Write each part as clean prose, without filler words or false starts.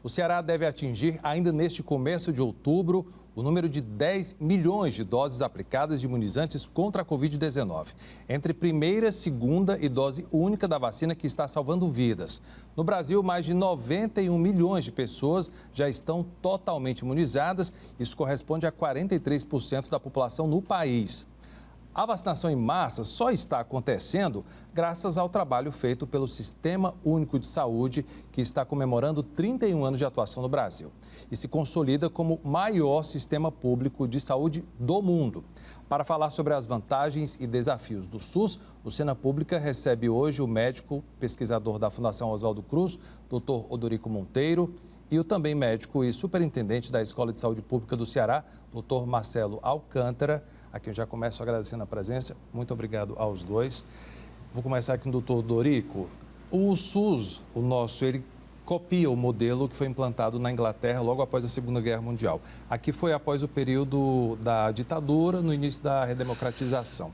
O Ceará deve atingir, ainda neste começo de outubro, o número de 10 milhões de doses aplicadas de imunizantes contra a Covid-19. Entre primeira, segunda e dose única da vacina que está salvando vidas. No Brasil, mais de 91 milhões de pessoas já estão totalmente imunizadas. Isso corresponde a 43% da população no país. A vacinação em massa só está acontecendo graças ao trabalho feito pelo Sistema Único de Saúde, que está comemorando 31 anos de atuação no Brasil e se consolida como o maior sistema público de saúde do mundo. Para falar sobre as vantagens e desafios do SUS, o Cena Pública recebe hoje o médico pesquisador da Fundação Oswaldo Cruz, Dr. Odorico Monteiro, e o também médico e superintendente da Escola de Saúde Pública do Ceará, Dr. Marcelo Alcântara, a quem eu já começo agradecendo a presença. Muito obrigado aos dois. Vou começar aqui com o doutor Odorico. O SUS, o nosso, ele copia o modelo que foi implantado na Inglaterra logo após a Segunda Guerra Mundial. Aqui foi após o período da ditadura, no início da redemocratização.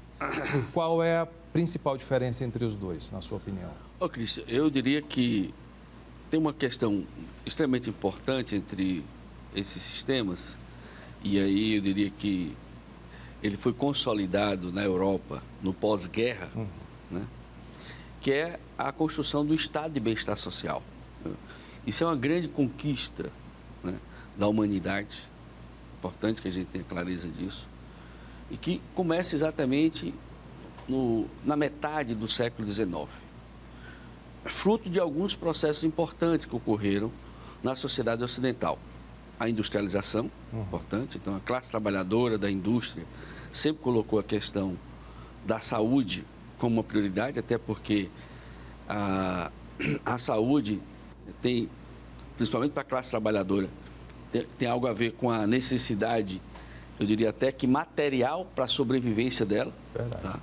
Qual é a principal diferença entre os dois, na sua opinião? Cristian, eu diria que tem uma questão extremamente importante entre esses sistemas, e aí eu diria que ele foi consolidado na Europa no pós-guerra, né? Que é a construção do estado de bem-estar social. Isso é uma grande conquista, né, da humanidade, importante que a gente tenha clareza disso, e que começa exatamente na metade do século XIX, fruto de alguns processos importantes que ocorreram na sociedade ocidental. A industrialização, importante, então a classe trabalhadora da indústria sempre colocou a questão da saúde como uma prioridade, até porque a saúde tem, principalmente para a classe trabalhadora, tem algo a ver com a necessidade, eu diria até que material para a sobrevivência dela. Verdade. Tá?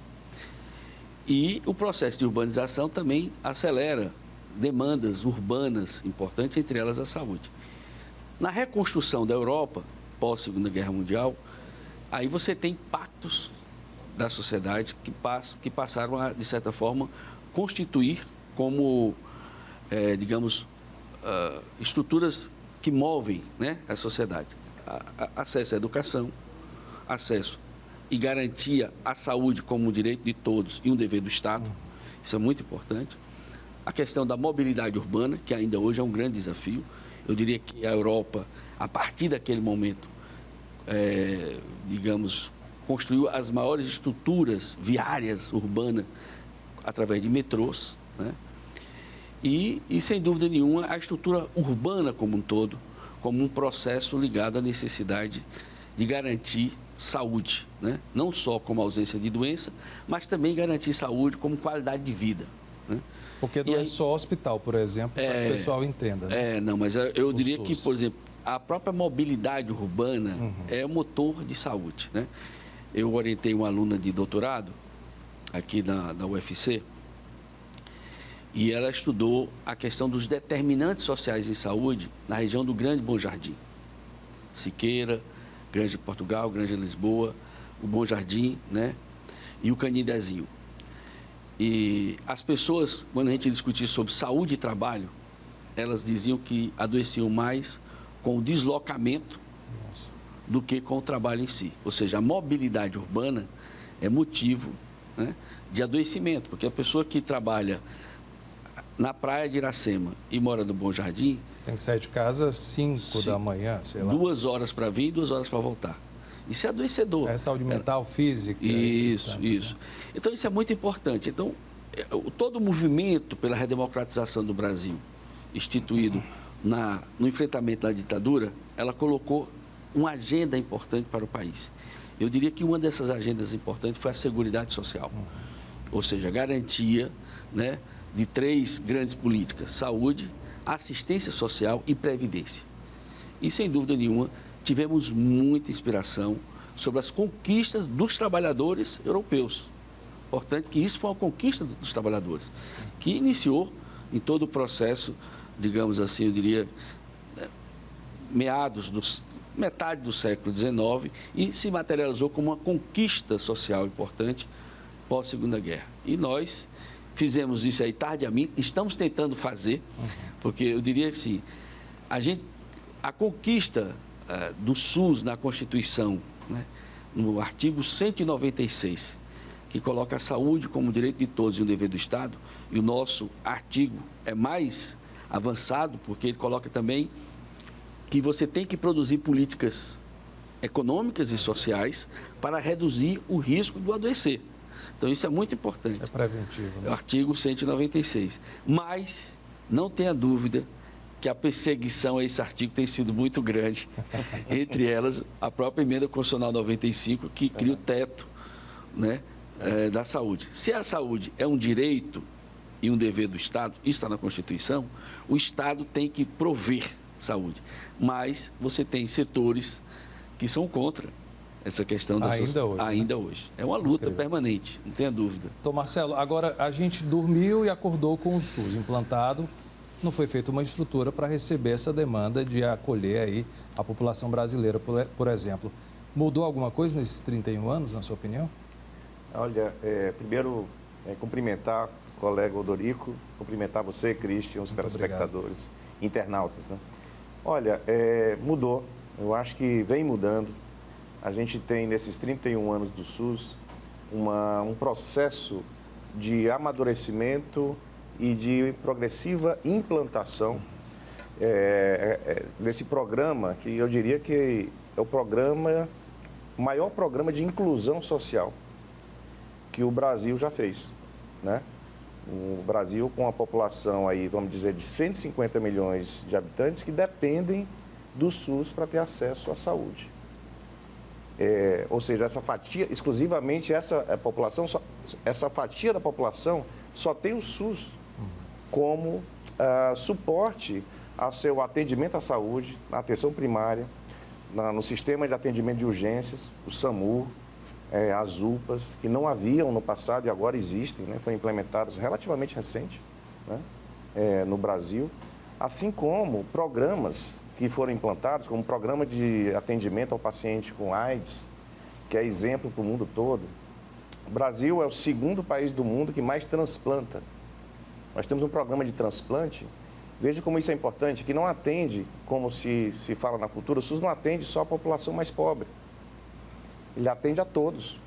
E o processo de urbanização também acelera demandas urbanas importantes, entre elas a saúde. Na reconstrução da Europa, pós-Segunda Guerra Mundial, aí você tem impactos da sociedade que passaram a, de certa forma, constituir como, digamos, estruturas que movem, né, a sociedade. Acesso à educação, acesso e garantia à saúde como um direito de todos e um dever do Estado. Isso é muito importante. A questão da mobilidade urbana, que ainda hoje é um grande desafio. Eu diria que a Europa, a partir daquele momento, digamos, construiu as maiores estruturas viárias urbanas através de metrôs, né? E, sem dúvida nenhuma, a estrutura urbana como um todo, como um processo ligado à necessidade de garantir saúde, né? Não só como ausência de doença, mas também garantir saúde como qualidade de vida, né? Porque não é só hospital, por exemplo, para que o pessoal entenda. Né? Não, mas eu diria que, por exemplo, a própria mobilidade urbana é o motor de saúde, né? Eu orientei uma aluna de doutorado aqui da UFC e ela estudou a questão dos determinantes sociais em saúde na região do Grande Bom Jardim. Siqueira, Grande Portugal, Grande Lisboa, o Bom Jardim, né? E o Canindezinho. E as pessoas, quando a gente discutia sobre saúde e trabalho, elas diziam que adoeciam mais com o deslocamento do que com o trabalho em si. Ou seja, a mobilidade urbana é motivo, né, de adoecimento, porque a pessoa que trabalha na praia de Iracema e mora no Bom Jardim... Tem que sair de casa às 5 da manhã, sei lá. 2 horas para vir e 2 horas para voltar. Isso é adoecedor. É saúde mental, física. Isso. Então, isso é muito importante. Então, todo o movimento pela redemocratização do Brasil, instituído no enfrentamento da ditadura, ela colocou uma agenda importante para o país. Eu diria que uma dessas agendas importantes foi a Seguridade Social. Ou seja, a garantia, né, de 3 grandes políticas: saúde, assistência social e previdência. E, sem dúvida nenhuma, tivemos muita inspiração sobre as conquistas dos trabalhadores europeus. Importante que isso foi uma conquista dos trabalhadores, que iniciou em todo o processo, digamos assim, eu diria, metade do século XIX e se materializou como uma conquista social importante pós-Segunda Guerra. E nós fizemos isso aí tardiamente, estamos tentando fazer, porque eu diria que sim, A conquista do SUS na Constituição, né, no artigo 196, que coloca a saúde como direito de todos e um dever do Estado, e o nosso artigo é mais avançado, porque ele coloca também que você tem que produzir políticas econômicas e sociais para reduzir o risco do adoecer. Então, isso é muito importante. É preventivo, né? É o artigo 196. Mas, não tenha dúvida que a perseguição a esse artigo tem sido muito grande. Entre elas, a própria emenda constitucional 95, que cria o teto, né, da saúde. Se a saúde é um direito e um dever do Estado, isso está na Constituição, o Estado tem que prover saúde. Mas você tem setores que são contra essa questão da ainda hoje. É uma luta permanente, não tenha dúvida. Então, Marcelo, agora a gente dormiu e acordou com o SUS implantado. Não foi feita uma estrutura para receber essa demanda de acolher aí a população brasileira, por exemplo. Mudou alguma coisa nesses 31 anos, na sua opinião? Olha, primeiro, cumprimentar o colega Odorico, cumprimentar você, Christian, os telespectadores, internautas, né? Olha, mudou. Eu acho que vem mudando. A gente tem, nesses 31 anos do SUS, um processo de amadurecimento e de progressiva implantação desse programa, que eu diria que é o maior programa de inclusão social que o Brasil já fez, né? O Brasil, com a população aí, vamos dizer, de 150 milhões de habitantes que dependem do SUS para ter acesso à saúde. Ou seja, essa fatia, exclusivamente essa fatia da população só tem o SUS como suporte ao seu atendimento à saúde, na atenção primária, no sistema de atendimento de urgências, o SAMU, as UPAs, que não haviam no passado e agora existem, né? Foram implementadas relativamente recente, né? No Brasil, assim como programas que foram implantados, como o programa de atendimento ao paciente com AIDS, que é exemplo para o mundo todo. O Brasil é o segundo país do mundo que mais transplanta. Nós temos um programa de transplante, veja como isso é importante, que não atende, como se fala na cultura, o SUS não atende só a população mais pobre. Ele atende a todos.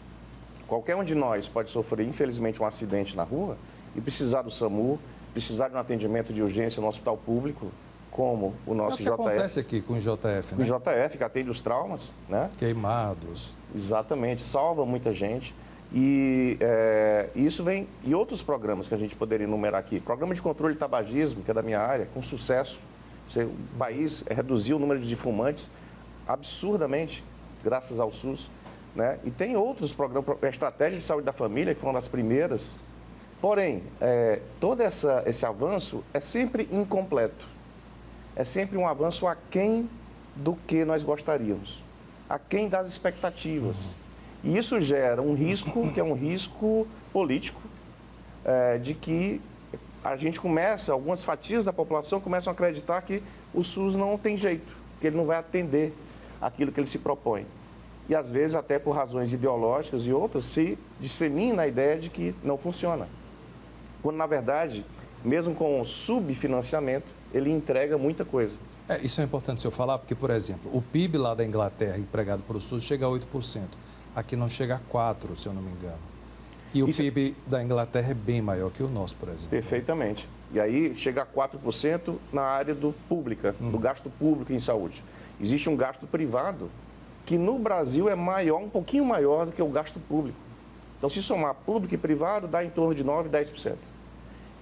Qualquer um de nós pode sofrer, infelizmente, um acidente na rua e precisar do SAMU, precisar de um atendimento de urgência no hospital público, como o nosso JF. O que acontece aqui com o JF, né? O JF, que atende os traumas, né? Queimados. Exatamente, salva muita gente. E isso vem... E outros programas que a gente poderia enumerar aqui. Programa de controle de tabagismo, que é da minha área, com sucesso. O país reduziu o número de fumantes absurdamente, graças ao SUS, né? E tem outros programas, a Estratégia de Saúde da Família, que foram das primeiras. Porém, todo esse avanço é sempre incompleto. É sempre um avanço aquém do que nós gostaríamos, aquém das expectativas. E isso gera um risco, que é um risco político, de que a gente algumas fatias da população começam a acreditar que o SUS não tem jeito, que ele não vai atender aquilo que ele se propõe. E, às vezes, até por razões ideológicas e outras, se dissemina a ideia de que não funciona. Quando, na verdade, mesmo com o subfinanciamento, ele entrega muita coisa. Isso é importante o senhor falar, porque, por exemplo, o PIB lá da Inglaterra, empregado para o SUS, chega a 8%. Aqui não chega a 4%, se eu não me engano. E o PIB da Inglaterra é bem maior que o nosso, por exemplo. Perfeitamente. E aí chega a 4% na área do gasto público em saúde. Existe um gasto privado que no Brasil é maior, um pouquinho maior do que o gasto público. Então, se somar público e privado, dá em torno de 9%, 10%.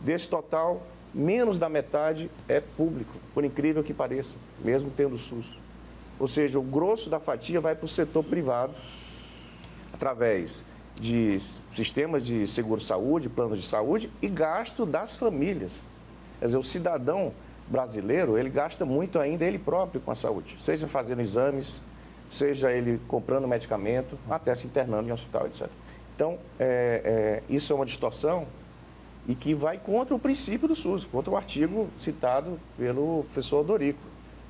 Desse total, menos da metade é público, por incrível que pareça, mesmo tendo SUS. Ou seja, o grosso da fatia vai para o setor privado, através de sistemas de seguro-saúde, planos de saúde e gasto das famílias. Quer dizer, o cidadão brasileiro, ele gasta muito ainda ele próprio com a saúde, seja fazendo exames, seja ele comprando medicamento, até se internando em hospital, etc. Então, isso é uma distorção e que vai contra o princípio do SUS, contra o artigo citado pelo professor Odorico,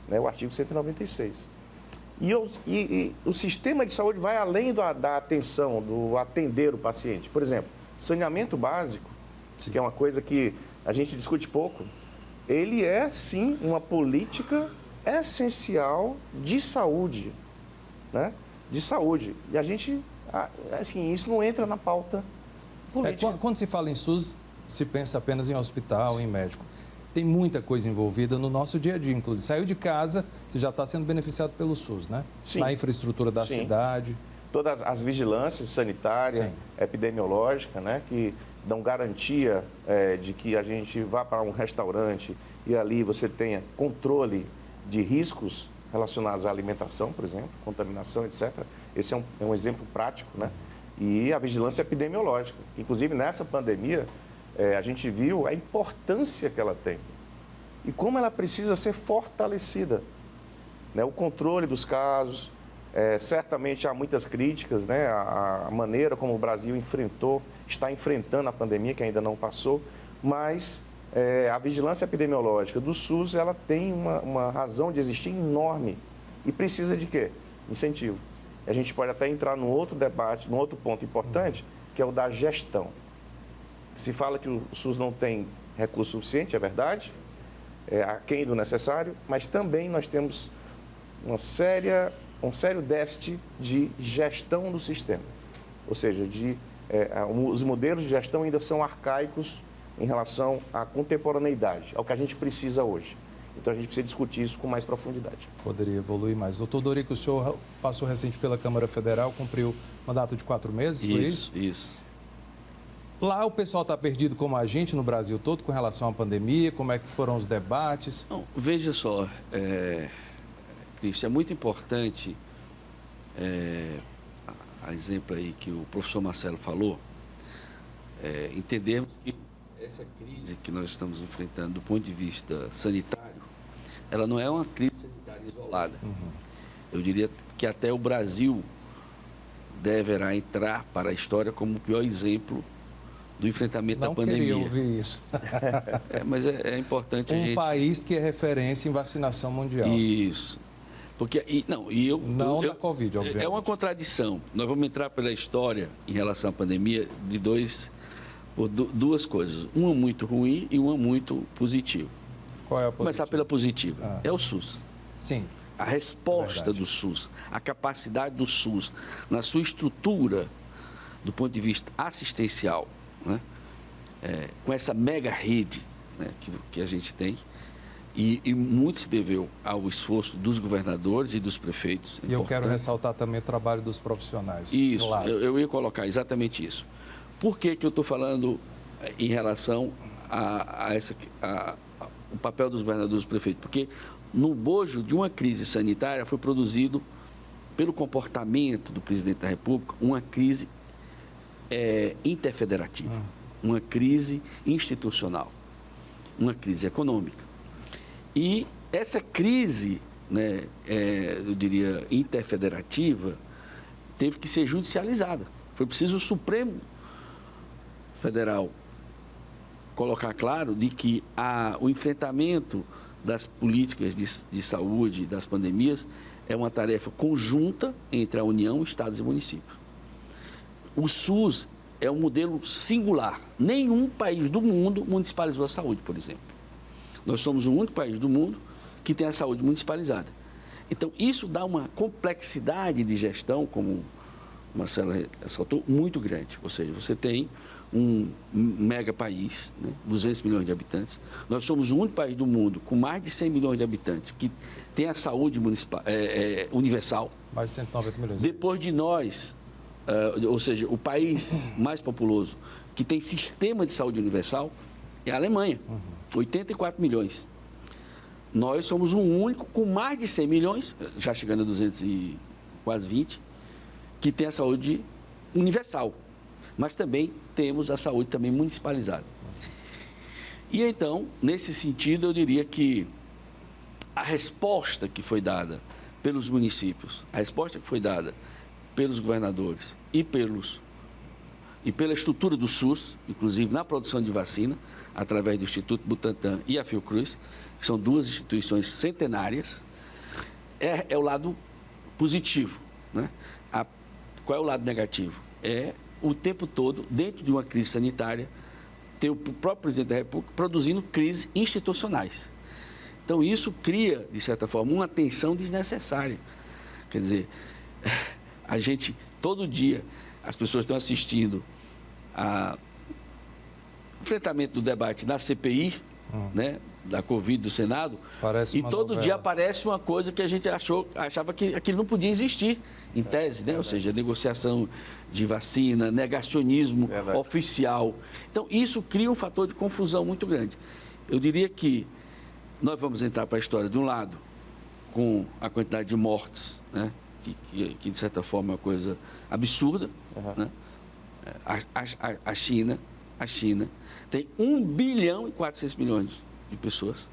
né, o artigo 196. E o sistema de saúde vai além da atenção, do atender o paciente. Por exemplo, saneamento básico, sim, que é uma coisa que a gente discute pouco, ele é, sim, uma política essencial de saúde, né? De saúde. E a gente, assim, isso não entra na pauta política. Quando se fala em SUS, se pensa apenas em hospital, em médico. Tem muita coisa envolvida no nosso dia a dia, inclusive. Saiu de casa, você já está sendo beneficiado pelo SUS, né? Sim. Na infraestrutura da cidade. Todas as vigilâncias sanitária, epidemiológica, né? Que dão garantia de que a gente vá para um restaurante e ali você tenha controle de riscos relacionados à alimentação, por exemplo, contaminação, etc. Esse é um exemplo prático, né? E a vigilância epidemiológica. Inclusive, nessa pandemia, a gente viu a importância que ela tem e como ela precisa ser fortalecida, né? O controle dos casos, certamente há muitas críticas, né? A maneira como o Brasil está enfrentando a pandemia, que ainda não passou, mas a vigilância epidemiológica do SUS, ela tem uma razão de existir enorme e precisa de quê? Incentivo. A gente pode até entrar num outro debate, num outro ponto importante, que é o da gestão. Se fala que o SUS não tem recurso suficiente, é verdade, aquém do necessário, mas também nós temos um sério déficit de gestão do sistema. Ou seja, os modelos de gestão ainda são arcaicos em relação à contemporaneidade, ao que a gente precisa hoje. Então, a gente precisa discutir isso com mais profundidade. Poderia evoluir mais. Doutor Dorico, o senhor passou recente pela Câmara Federal, cumpriu mandato de 4 meses, foi isso? Isso. Lá o pessoal está perdido como a gente no Brasil todo com relação à pandemia, como é que foram os debates? Não, veja só, Cristian, é muito importante, a exemplo aí que o professor Marcelo falou, entendermos que essa crise que nós estamos enfrentando do ponto de vista sanitário, ela não é uma crise sanitária isolada. Eu diria que até o Brasil deverá entrar para a história como o pior exemplo do enfrentamento da pandemia. Não queria ouvir isso. Mas é importante a gente... Um país que é referência em vacinação mundial. Isso. Porque, não da Covid, obviamente. É uma contradição. Nós vamos entrar pela história em relação à pandemia de duas coisas. Uma muito ruim e uma muito positiva. Qual é a positiva? Começar pela positiva. É o SUS. Sim. A resposta do SUS, a capacidade do SUS na sua estrutura do ponto de vista assistencial, né? Com essa mega rede, né, que a gente tem, e muito se deveu ao esforço dos governadores e dos prefeitos. E eu quero ressaltar também o trabalho dos profissionais. Isso, claro. eu ia colocar exatamente isso. Por que eu estou falando em relação o papel dos governadores e dos prefeitos? Porque no bojo de uma crise sanitária foi produzido, pelo comportamento do presidente da República, uma crise interfederativa, uma crise institucional, uma crise econômica. E essa crise, né, eu diria, interfederativa, teve que ser judicializada. Foi preciso o Supremo Federal colocar claro de que o enfrentamento das políticas de saúde, das pandemias, é uma tarefa conjunta entre a União, Estados e municípios. O SUS é um modelo singular. Nenhum país do mundo municipalizou a saúde, por exemplo. Nós somos o único país do mundo que tem a saúde municipalizada. Então, isso dá uma complexidade de gestão, como o Marcelo ressaltou, muito grande. Ou seja, você tem um mega país, né, 200 milhões de habitantes. Nós somos o único país do mundo com mais de 100 milhões de habitantes que tem a saúde universal. Mais de 190 milhões. Depois de nós, ou seja, o país mais populoso que tem sistema de saúde universal é a Alemanha, 84 milhões. Nós somos o único com mais de 100 milhões, já chegando a 200 e quase 20, que tem a saúde universal. Mas também temos a saúde também municipalizada. E então, nesse sentido, eu diria que a resposta que foi dada pelos municípios, a resposta que foi dada pelos governadores e pela estrutura do SUS, inclusive na produção de vacina, através do Instituto Butantan e a Fiocruz, que são duas instituições centenárias, é o lado positivo, né? Qual é o lado negativo? O tempo todo, dentro de uma crise sanitária, ter o próprio presidente da República produzindo crises institucionais. Então, isso cria, de certa forma, uma tensão desnecessária. Quer dizer, a gente, todo dia, as pessoas estão assistindo ao enfrentamento do debate na CPI, né, da Covid do Senado, e todo novela. dia aparece uma coisa que a gente achava que aquilo não podia existir, em tese, né? Ou seja, negociação de vacina, negacionismo oficial. Então, isso cria um fator de confusão muito grande. Eu diria que nós vamos entrar para a história, de um lado, com a quantidade de mortes, né? que de certa forma é uma coisa absurda, né? A China tem 1 bilhão e 400 milhões de pessoas,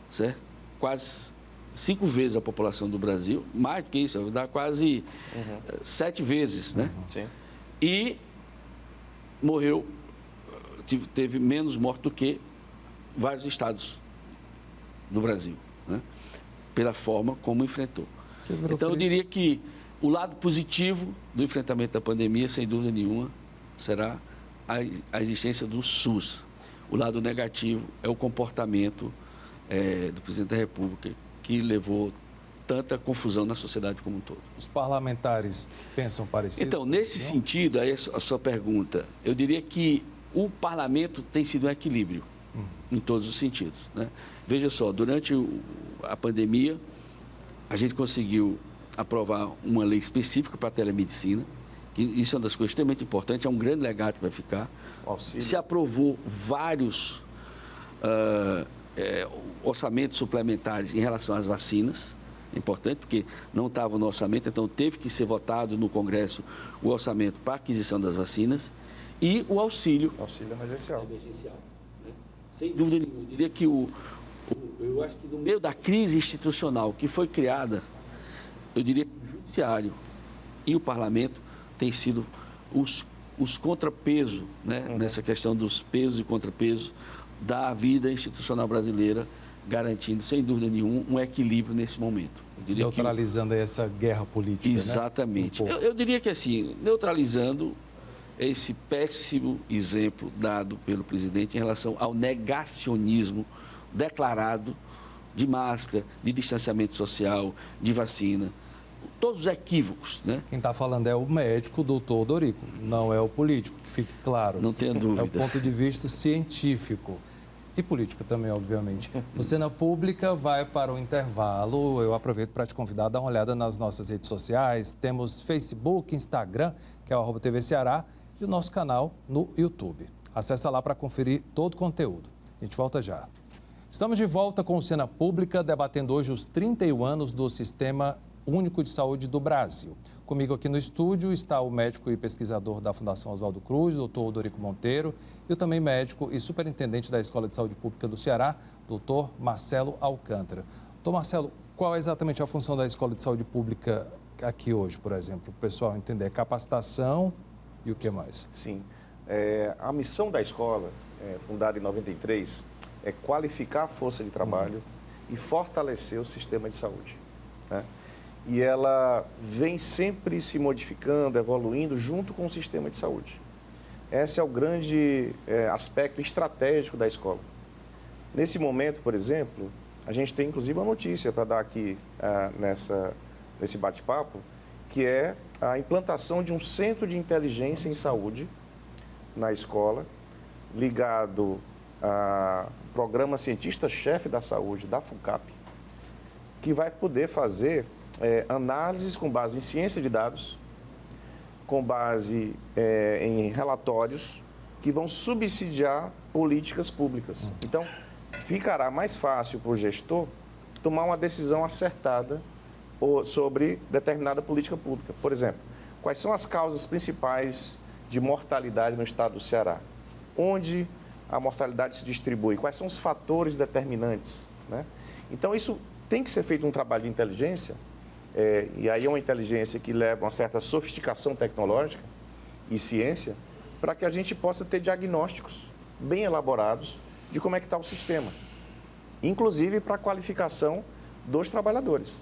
certo? Quase 5 vezes a população do Brasil, mais do que isso, dá quase 7 vezes, né? Sim. E morreu, teve menos mortes do que vários estados do Brasil, né? Pela forma como enfrentou. Então, eu diria que o lado positivo do enfrentamento da pandemia, sem dúvida nenhuma, será a existência do SUS. O lado negativo é o comportamento do presidente da República, que levou tanta confusão na sociedade como um todo. Os parlamentares pensam parecido? Então, nesse sentido, aí a sua pergunta, eu diria que o parlamento tem sido um equilíbrio em todos os sentidos, né? Veja só, durante a pandemia, a gente conseguiu aprovar uma lei específica para a telemedicina, que isso é uma das coisas extremamente importantes, é um grande legado que vai ficar. Auxílio. Se aprovou vários orçamentos suplementares em relação às vacinas, é importante, porque não estava no orçamento, então teve que ser votado no Congresso o orçamento para a aquisição das vacinas e o auxílio emergencial. Né? Sem dúvida nenhuma. Eu diria que eu acho que no meio da crise institucional que foi criada, eu diria que o Judiciário e o Parlamento têm sido os contrapesos, né? Nessa questão dos pesos e contrapesos da vida institucional brasileira, garantindo, sem dúvida nenhuma, um equilíbrio nesse momento. Neutralizando essa guerra política, exatamente. Né? Eu diria que assim, neutralizando esse péssimo exemplo dado pelo presidente em relação ao negacionismo declarado de máscara, de distanciamento social, de vacina, todos os equívocos, né? Quem está falando é o médico, o doutor Dorico, não é o político, que fique claro. Não tenha dúvida. É o ponto de vista científico. E político também, obviamente. O Cena Pública vai para o intervalo. Eu aproveito para te convidar a dar uma olhada nas nossas redes sociais. Temos Facebook, Instagram, que é o @TV Ceará, e o nosso canal no YouTube. Acesse lá para conferir todo o conteúdo. A gente volta já. Estamos de volta com o Cena Pública, debatendo hoje os 31 anos do Sistema Único de Saúde do Brasil. Comigo aqui no estúdio está o médico e pesquisador da Fundação Oswaldo Cruz, doutor Dorico Monteiro, e o também médico e superintendente da Escola de Saúde Pública do Ceará, doutor Marcelo Alcântara. Doutor Marcelo, qual é exatamente a função da Escola de Saúde Pública aqui hoje, por exemplo? O pessoal entender capacitação e o que mais? Sim. A missão da escola, fundada em 93, é qualificar a força de trabalho e fortalecer o sistema de saúde, né? E ela vem sempre se modificando, evoluindo junto com o sistema de saúde. Esse é o grande aspecto estratégico da escola. Nesse momento, por exemplo, a gente tem inclusive uma notícia para dar aqui nesse bate-papo, que é a implantação de um centro de inteligência em saúde na escola, ligado ao programa Cientista-Chefe da Saúde, da FUNCAP, que vai poder fazer análises com base em ciência de dados, com base em relatórios que vão subsidiar políticas públicas. Então, ficará mais fácil para o gestor tomar uma decisão acertada sobre determinada política pública. Por exemplo, quais são as causas principais de mortalidade no estado do Ceará? Onde a mortalidade se distribui? Quais são os fatores determinantes, né? Então, isso tem que ser feito um trabalho de inteligência, e aí é uma inteligência que leva uma certa sofisticação tecnológica e ciência, para que a gente possa ter diagnósticos bem elaborados de como é que está o sistema, inclusive para a qualificação dos trabalhadores.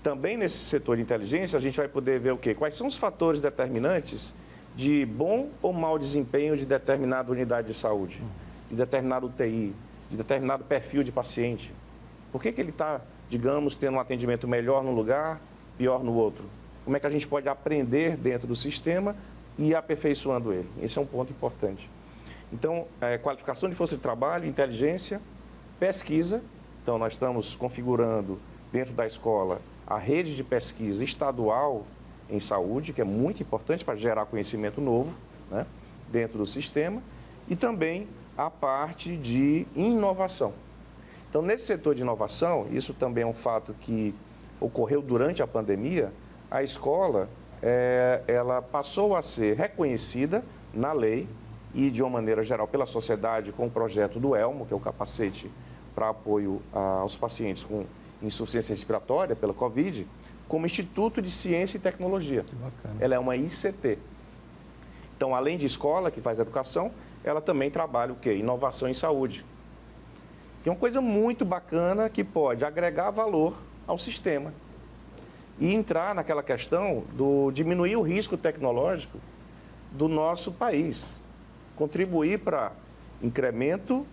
Também nesse setor de inteligência, a gente vai poder ver o quê? Quais são os fatores determinantes de bom ou mau desempenho de determinada unidade de saúde, de determinado UTI, de determinado perfil de paciente. Por que ele está, digamos, tendo um atendimento melhor num lugar, pior no outro? Como é que a gente pode aprender dentro do sistema e ir aperfeiçoando ele? Esse é um ponto importante. Então, qualificação de força de trabalho, inteligência, pesquisa. Então, nós estamos configurando dentro da escola a rede de pesquisa estadual em saúde, que é muito importante para gerar conhecimento novo, né, dentro do sistema, e também a parte de inovação. Então, nesse setor de inovação, isso também é um fato que ocorreu durante a pandemia, a escola ela passou a ser reconhecida na lei e, de uma maneira geral, pela sociedade, com o projeto do ELMO, que é o capacete para apoio aos pacientes com insuficiência respiratória pela Covid, como Instituto de Ciência e Tecnologia. Que bacana. Ela é uma ICT. Então, além de escola, que faz educação, ela também trabalha o quê? Inovação em saúde. Que é uma coisa muito bacana que pode agregar valor ao sistema e entrar naquela questão do diminuir o risco tecnológico do nosso país, contribuir para incremento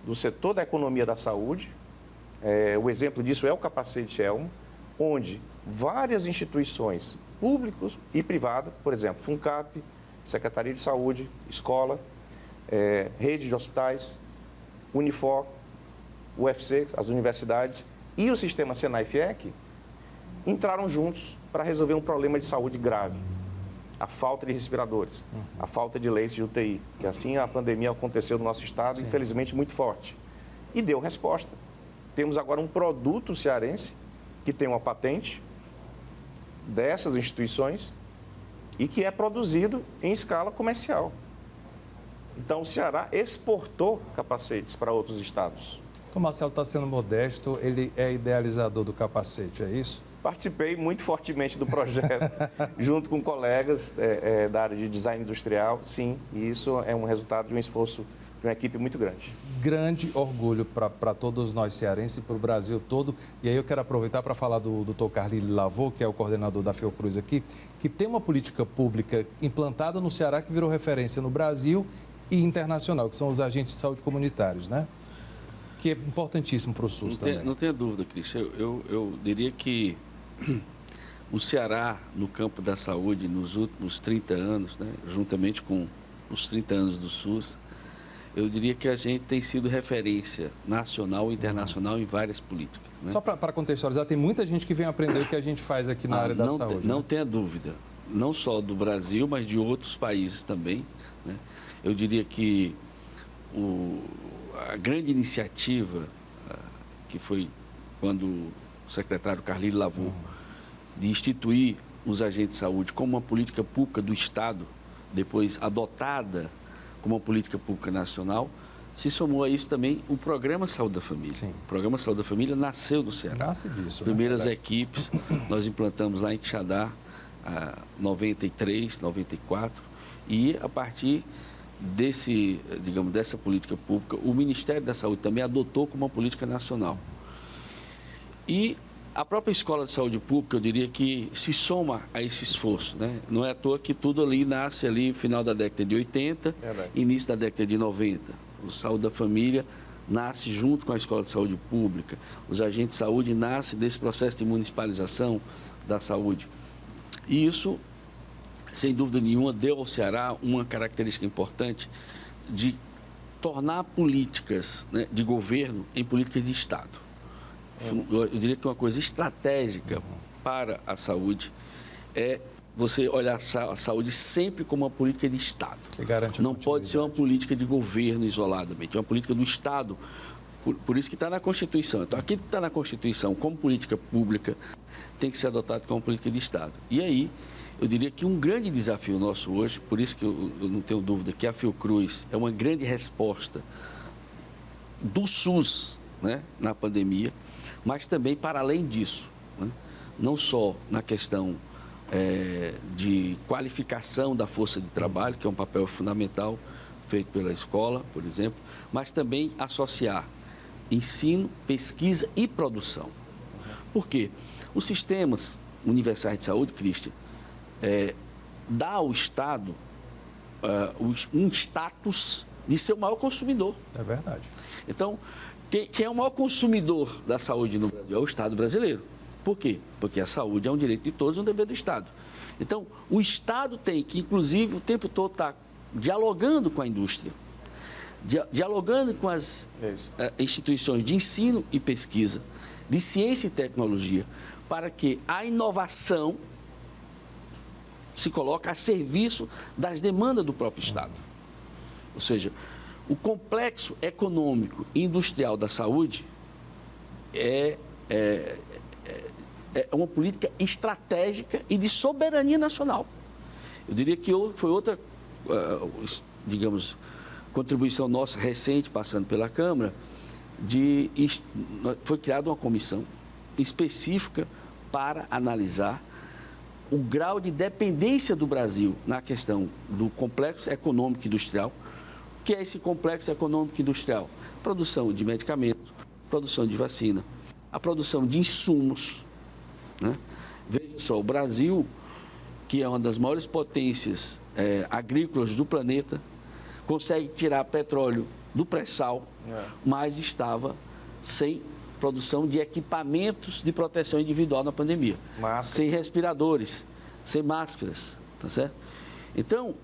do setor da economia da saúde. O exemplo disso é o capacete ELMO, onde várias instituições públicas e privadas, por exemplo, FUNCAP, Secretaria de Saúde, escola, rede de hospitais, Unifor, UFC, as universidades e o sistema Senai-FIEC entraram juntos para resolver um problema de saúde grave. A falta de respiradores, a falta de leitos de UTI, que assim a pandemia aconteceu no nosso estado, sim, infelizmente muito forte. E deu resposta. Temos agora um produto cearense que tem uma patente dessas instituições e que é produzido em escala comercial. Então, o Ceará exportou capacetes para outros estados. Então, Marcelo está sendo modesto, ele é idealizador do capacete, é isso? Participei muito fortemente do projeto, junto com colegas da área de design industrial, sim, e isso é um resultado de um esforço de uma equipe muito grande. Grande orgulho para todos nós cearenses e para o Brasil todo. E aí eu quero aproveitar para falar do Dr. Carlyle Lavô, que é o coordenador da Fiocruz aqui, que tem uma política pública implantada no Ceará que virou referência no Brasil e internacional, que são os agentes de saúde comunitários, né? Que é importantíssimo para o SUS também. Não tenha dúvida, Cristian. Eu diria que o Ceará, no campo da saúde, nos últimos 30 anos, né, juntamente com os 30 anos do SUS, eu diria que a gente tem sido referência nacional e internacional em várias políticas. Né? Só para contextualizar, tem muita gente que vem aprender o que a gente faz aqui na área da saúde. Não tenha dúvida. Não só do Brasil, mas de outros países também. Né? Eu diria que a grande iniciativa, que foi quando o secretário Carlyle Lavô, de instituir os agentes de saúde como uma política pública do Estado, depois adotada como uma política pública nacional, se somou a isso também o Programa Saúde da Família. Sim. O Programa Saúde da Família nasceu do Ceará. Nasce disso. Primeiras equipes, nós implantamos lá em Quixadá, 93, 94, e a partir dessa política pública, o Ministério da Saúde também adotou como uma política nacional. E a própria Escola de Saúde Pública, eu diria que se soma a esse esforço, né? Não é à toa que tudo ali nasce ali no final da década de 80, início da década de 90. O Saúde da Família nasce junto com a Escola de Saúde Pública. Os agentes de saúde nascem desse processo de municipalização da saúde. E isso, sem dúvida nenhuma, deu ao Ceará uma característica importante de tornar políticas, né, de governo em políticas de Estado. Eu diria que uma coisa estratégica para a saúde é você olhar a saúde sempre como uma política de Estado. Que garante a Não pode ser uma política de governo isoladamente, é uma política do Estado. Por isso que está na Constituição. Então, aquilo que está na Constituição como política pública tem que ser adotado como política de Estado. E aí, eu diria que um grande desafio nosso hoje, por isso que eu não tenho dúvida que a Fiocruz é uma grande resposta do SUS, né, na pandemia, mas também para além disso, né? Não só na questão de qualificação da força de trabalho, que é um papel fundamental feito pela escola, por exemplo, mas também associar ensino, pesquisa e produção. Por quê? Os sistemas universais de saúde, Cristian, dá ao Estado um status de ser o maior consumidor. É verdade. Então, quem é o maior consumidor da saúde no Brasil? É o Estado brasileiro. Por quê? Porque a saúde é um direito de todos e um dever do Estado. Então, o Estado tem que, inclusive, o tempo todo estar dialogando com a indústria, dialogando com as instituições de ensino e pesquisa, de ciência e tecnologia, para que a inovação se coloque a serviço das demandas do próprio Estado. Ou seja, o complexo econômico e industrial da saúde é uma política estratégica e de soberania nacional. Eu diria que foi outra, digamos, contribuição nossa recente, passando pela Câmara, foi criada uma comissão específica para analisar o grau de dependência do Brasil na questão do complexo econômico e industrial. O que é esse complexo econômico e industrial? Produção de medicamentos, produção de vacina, a produção de insumos, né? Veja só, o Brasil, que é uma das maiores potências agrícolas do planeta, consegue tirar petróleo do pré-sal, mas estava sem produção de equipamentos de proteção individual na pandemia. Sem respiradores, sem máscaras, tá certo? Então,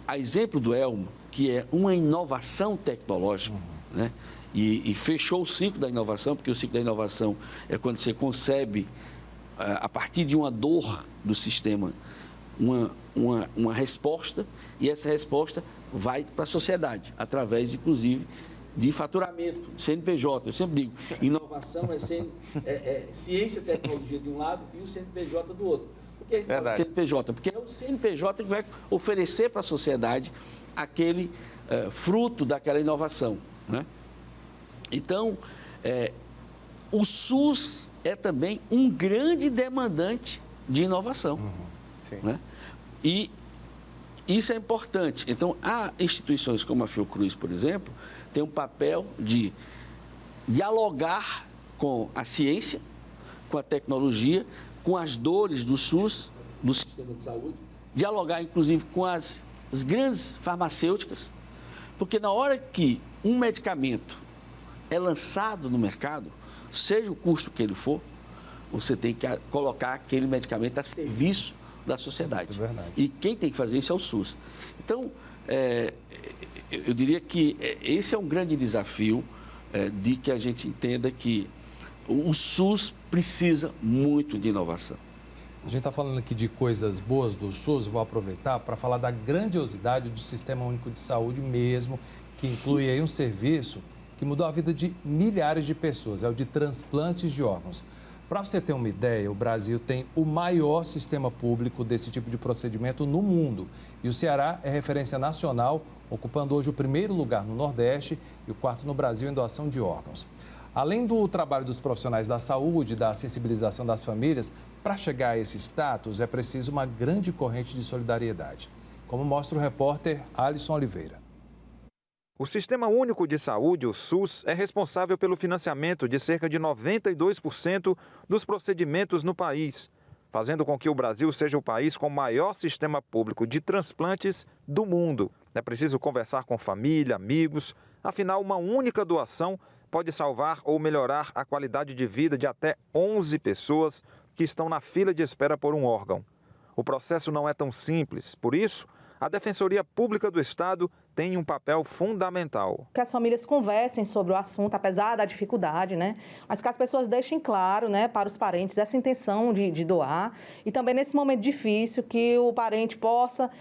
a exemplo do Elmo, que é uma inovação tecnológica, né? E fechou o ciclo da inovação, porque o ciclo da inovação é quando você concebe, a partir de uma dor do sistema, uma resposta, e essa resposta vai para a sociedade, através, inclusive, de faturamento, CNPJ. Eu sempre digo, inovação é ciência e tecnologia de um lado e o CNPJ do outro. Por que a gente fala de CNPJ? Porque é o CNPJ que vai oferecer para a sociedade aquele fruto daquela inovação, né? Então, o SUS é também um grande demandante de inovação, né? E isso é importante. Então, há instituições como a Fiocruz, por exemplo, tem um papel de dialogar com a ciência, com a tecnologia, com as dores do SUS, do sistema de saúde, dialogar, inclusive, com as grandes farmacêuticas, porque na hora que um medicamento é lançado no mercado, seja o custo que ele for, você tem que colocar aquele medicamento a serviço da sociedade. É verdade. E quem tem que fazer isso é o SUS. Então, eu diria que esse é um grande desafio de que a gente entenda que o SUS precisa muito de inovação. A gente está falando aqui de coisas boas do SUS, vou aproveitar para falar da grandiosidade do Sistema Único de Saúde mesmo, que inclui aí um serviço que mudou a vida de milhares de pessoas, é o de transplantes de órgãos. Para você ter uma ideia, o Brasil tem o maior sistema público desse tipo de procedimento no mundo. E o Ceará é referência nacional, ocupando hoje o primeiro lugar no Nordeste e o quarto no Brasil em doação de órgãos. Além do trabalho dos profissionais da saúde, da sensibilização das famílias, para chegar a esse status é preciso uma grande corrente de solidariedade. Como mostra o repórter Alisson Oliveira. O Sistema Único de Saúde, o SUS, é responsável pelo financiamento de cerca de 92% dos procedimentos no país, fazendo com que o Brasil seja o país com o maior sistema público de transplantes do mundo. É preciso conversar com família, amigos, afinal, uma única doação pode salvar ou melhorar a qualidade de vida de até 11 pessoas que estão na fila de espera por um órgão. O processo não é tão simples, por isso, a Defensoria Pública do Estado tem um papel fundamental. Que as famílias conversem sobre o assunto, apesar da dificuldade, né? Mas que as pessoas deixem claro, né, para os parentes essa intenção de doar. E também nesse momento difícil que o parente possa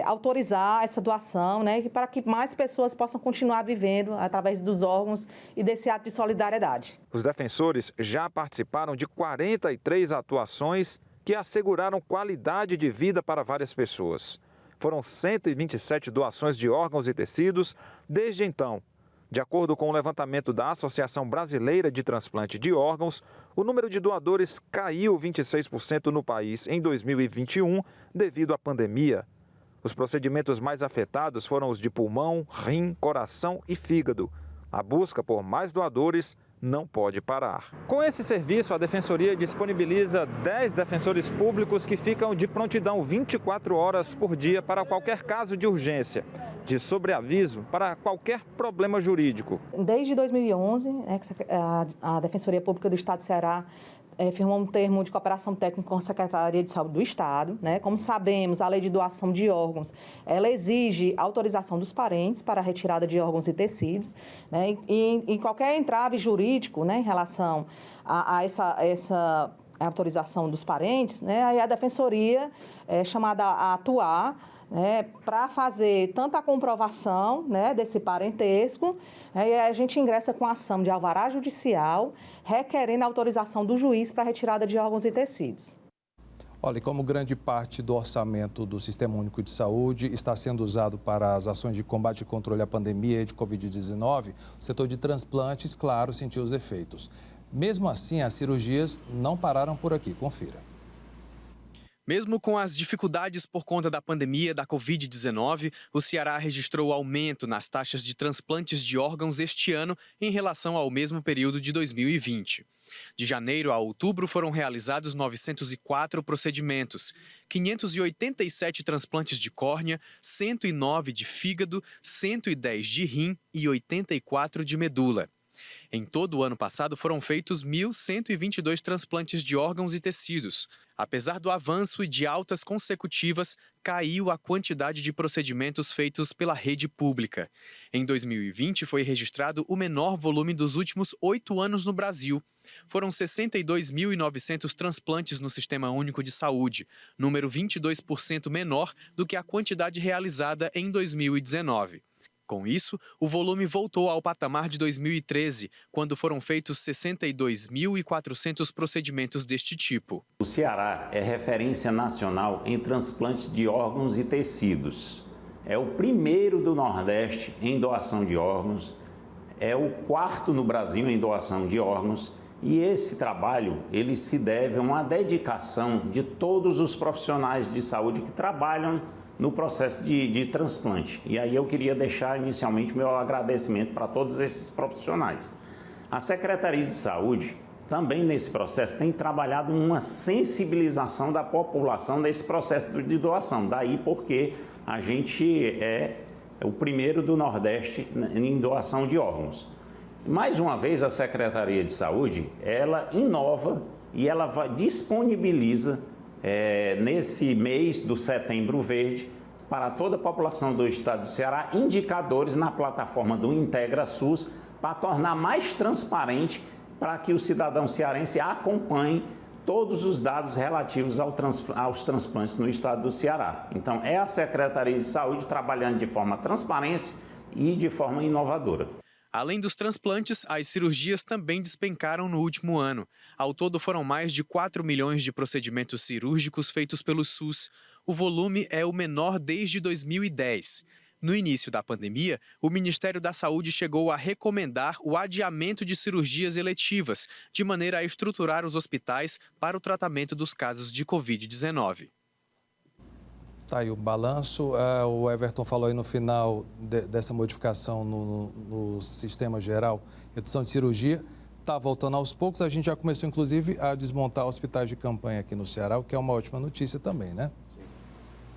autorizar essa doação, né? Para que mais pessoas possam continuar vivendo através dos órgãos e desse ato de solidariedade. Os defensores já participaram de 43 atuações que asseguraram qualidade de vida para várias pessoas. Foram 127 doações de órgãos e tecidos desde então. De acordo com o levantamento da Associação Brasileira de Transplante de Órgãos, o número de doadores caiu 26% no país em 2021 devido à pandemia. Os procedimentos mais afetados foram os de pulmão, rim, coração e fígado. A busca por mais doadores não pode parar. Com esse serviço, a Defensoria disponibiliza 10 defensores públicos que ficam de prontidão 24 horas por dia para qualquer caso de urgência, de sobreaviso para qualquer problema jurídico. Desde 2011, a Defensoria Pública do Estado do Ceará firmou um termo de cooperação técnica com a Secretaria de Saúde do Estado. Como sabemos, a lei de doação de órgãos, ela exige autorização dos parentes para a retirada de órgãos e tecidos. E qualquer entrave jurídico, em relação a essa autorização dos parentes, aí a Defensoria é chamada a atuar para fazer tanto a comprovação desse parentesco, e a gente ingressa com a ação de alvará judicial, requerendo a autorização do juiz para a retirada de órgãos e tecidos. Olha, e como grande parte do orçamento do Sistema Único de Saúde está sendo usado para as ações de combate e controle à pandemia de Covid-19, o setor de transplantes, claro, sentiu os efeitos. Mesmo assim, as cirurgias não pararam por aqui. Confira. Mesmo com as dificuldades por conta da pandemia da Covid-19, o Ceará registrou aumento nas taxas de transplantes de órgãos este ano em relação ao mesmo período de 2020. De janeiro a outubro foram realizados 904 procedimentos, 587 transplantes de córnea, 109 de fígado, 110 de rim e 84 de medula. Em todo o ano passado foram feitos 1.122 transplantes de órgãos e tecidos. Apesar do avanço e de altas consecutivas, caiu a quantidade de procedimentos feitos pela rede pública. Em 2020 foi registrado o menor volume dos últimos 8 anos no Brasil. Foram 62.900 transplantes no Sistema Único de Saúde, número 22% menor do que a quantidade realizada em 2019. Com isso, o volume voltou ao patamar de 2013, quando foram feitos 62.400 procedimentos deste tipo. O Ceará é referência nacional em transplantes de órgãos e tecidos. É o primeiro do Nordeste em doação de órgãos, é o quarto no Brasil em doação de órgãos, e esse trabalho ele se deve a uma dedicação de todos os profissionais de saúde que trabalham no processo de transplante. E aí eu queria deixar inicialmente o meu agradecimento para todos esses profissionais. A Secretaria de Saúde também nesse processo tem trabalhado uma sensibilização da população nesse processo de doação. Daí porque a gente é o primeiro do Nordeste em doação de órgãos. Mais uma vez a Secretaria de Saúde, ela inova e ela disponibiliza nesse mês do Setembro Verde, para toda a população do estado do Ceará, indicadores na plataforma do IntegraSUS para tornar mais transparente para que o cidadão cearense acompanhe todos os dados relativos aos transplantes no estado do Ceará. Então, é a Secretaria de Saúde trabalhando de forma transparente e de forma inovadora. Além dos transplantes, as cirurgias também despencaram no último ano. Ao todo, foram mais de 4 milhões de procedimentos cirúrgicos feitos pelo SUS. O volume é o menor desde 2010. No início da pandemia, o Ministério da Saúde chegou a recomendar o adiamento de cirurgias eletivas, de maneira a estruturar os hospitais para o tratamento dos casos de Covid-19. Tá aí o balanço. O Everton falou aí no final dessa modificação no sistema geral, redução de cirurgia. Está voltando aos poucos. A gente já começou, inclusive, a desmontar hospitais de campanha aqui no Ceará, o que é uma ótima notícia também, né? Sim.